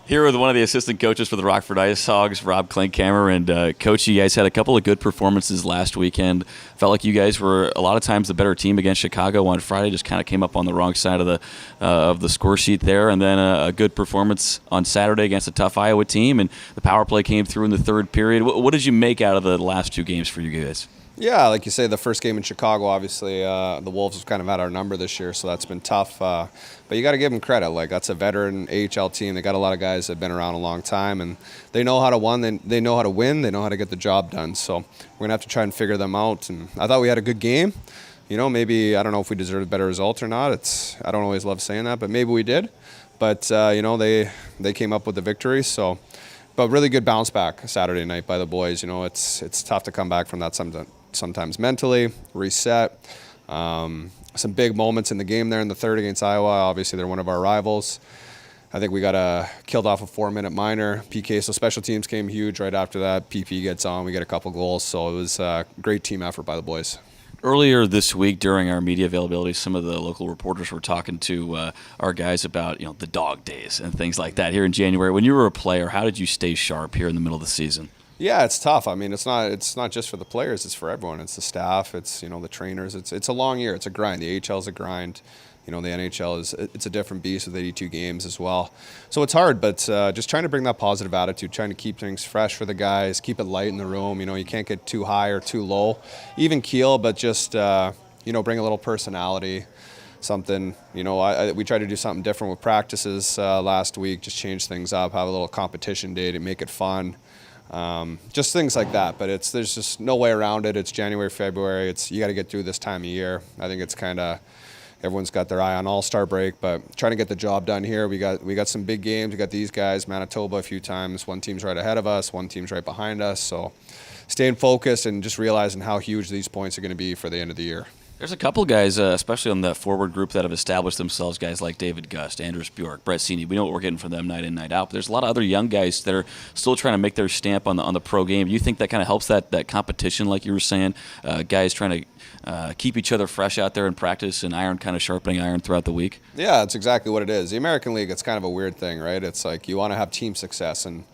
Here with one of the assistant coaches for the Rockford IceHogs, Rob Klinkhammer, and Coach, you guys had a couple of good performances last weekend. Felt like you guys were a lot of times the better team against Chicago on Friday. Just kind of came up on the wrong side of the score sheet there, and then a good performance on Saturday against a tough Iowa team, and the power play came through in the third period. What did you make out of the last two games for you guys? Yeah, like you say, the first game in Chicago, obviously, the Wolves have kind of had our number this year, so that's been tough. But you got to give them credit. Like, that's a veteran AHL team. They got a lot of guys that have been around a long time, and they know how to win. They know how to win. They know how to get the job done. So we're going to have to try and figure them out. And I thought we had a good game. You know, maybe, I don't know if we deserved a better result or not. I don't always love saying that, but maybe we did. But, you know, they came up with the victory, so. But really good bounce back Saturday night by the boys. You know, it's tough to come back from that sometimes mentally, reset. Some big moments in the game there in the third against Iowa. Obviously, they're one of our rivals. I think we got killed off a 4-minute minor. PK, so special teams came huge right after that. PP gets on. We get a couple goals. So it was a great team effort by the boys. Earlier this week during our media availability, some of the local reporters were talking to our guys about the dog days and things like that here in January. When you were a player, how did you stay sharp here in the middle of the season? Yeah, it's tough. I mean, it's not just for the players; it's for everyone. It's the staff. It's the trainers. It's a long year. It's a grind. The AHL is a grind. The NHL it's a different beast with 82 games as well. So it's hard, but just trying to bring that positive attitude, trying to keep things fresh for the guys, keep it light in the room. You can't get too high or too low, even keel, but just bring a little personality. Something, we tried to do something different with practices last week. Just change things up, have a little competition day to make it fun. Just things like that, but there's just no way around it. It's January, February. You got to get through this time of year. I think it's kind of everyone's got their eye on All-Star break, but trying to get the job done here. We got some big games. We got these guys, Manitoba a few times. One team's right ahead of us, one team's right behind us. So staying focused and just realizing how huge these points are going to be for the end of the year. There's a couple guys, especially on that forward group, that have established themselves, guys like David Gust, Anders Bjork, Brett Sini. We know what we're getting from them night in, night out. But there's a lot of other young guys that are still trying to make their stamp on the pro game. Do you think that kind of helps that competition, like you were saying, guys trying to keep each other fresh out there in practice and kind of sharpening iron throughout the week? Yeah, that's exactly what it is. The American League, it's kind of a weird thing, right? It's like you want to have team success and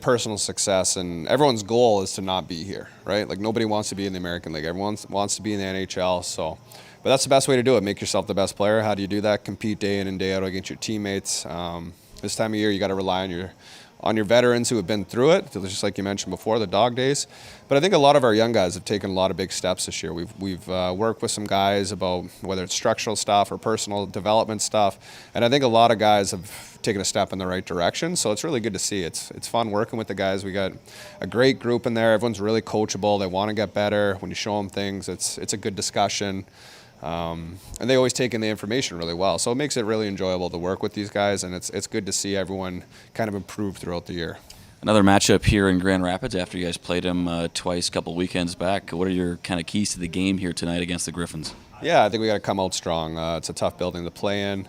personal success, and everyone's goal is to not be here, right? Like, nobody wants to be in the American League. Everyone wants to be in the NHL, so. But that's the best way to do it. Make yourself the best player. How do you do that? Compete day in and day out against your teammates. This time of year, you got to rely on your veterans who have been through it, just like you mentioned before, the dog days. But I think a lot of our young guys have taken a lot of big steps this year. We've worked with some guys about whether it's structural stuff or personal development stuff, and I think a lot of guys have taken a step in the right direction. So it's really good to see. It's fun working with the guys. We got a great group in there. Everyone's really coachable. They want to get better. When you show them things, it's a good discussion. And they always take in the information really well. So it makes it really enjoyable to work with these guys, and it's good to see everyone kind of improve throughout the year. Another matchup here in Grand Rapids after you guys played them twice a couple weekends back. What are your kind of keys to the game here tonight against the Griffins? Yeah, I think we got to come out strong. It's a tough building to play in.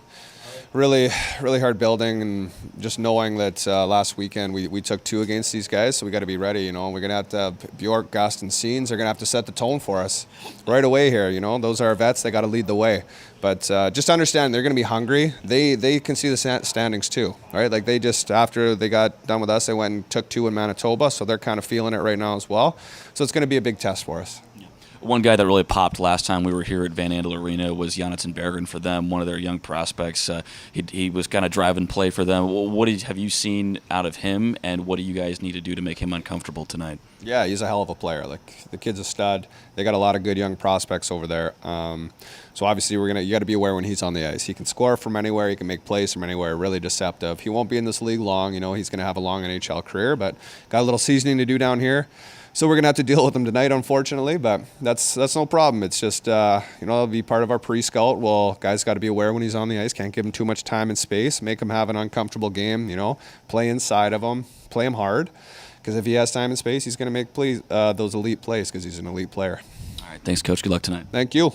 Really, really hard building, and just knowing that last weekend we took 2 against these guys, so we got to be ready. We're gonna have to Bjork, Gust, and Scenes are gonna have to set the tone for us right away here. Those are our vets; they got to lead the way. But just understand they're gonna be hungry. They can see the standings too, right? Like, they just, after they got done with us, they went and took 2 in Manitoba, so they're kind of feeling it right now as well. So it's gonna be a big test for us. One guy that really popped last time we were here at Van Andel Arena was Jonathan Bergen for them, one of their young prospects. He was kind of driving play for them. What have you seen out of him, and what do you guys need to do to make him uncomfortable tonight? Yeah, he's a hell of a player. Like, the kid's a stud. They got a lot of good young prospects over there. So obviously you got to be aware when he's on the ice. He can score from anywhere. He can make plays from anywhere. Really deceptive. He won't be in this league long. He's going to have a long NHL career, but got a little seasoning to do down here. So we're going to have to deal with him tonight, unfortunately, but that's no problem. It's just, it'll be part of our pre-scout. Well, guys got to be aware when he's on the ice. Can't give him too much time and space. Make him have an uncomfortable game, Play inside of him. Play him hard. Because if he has time and space, he's going to make those elite plays because he's an elite player. All right, thanks, Coach. Good luck tonight. Thank you.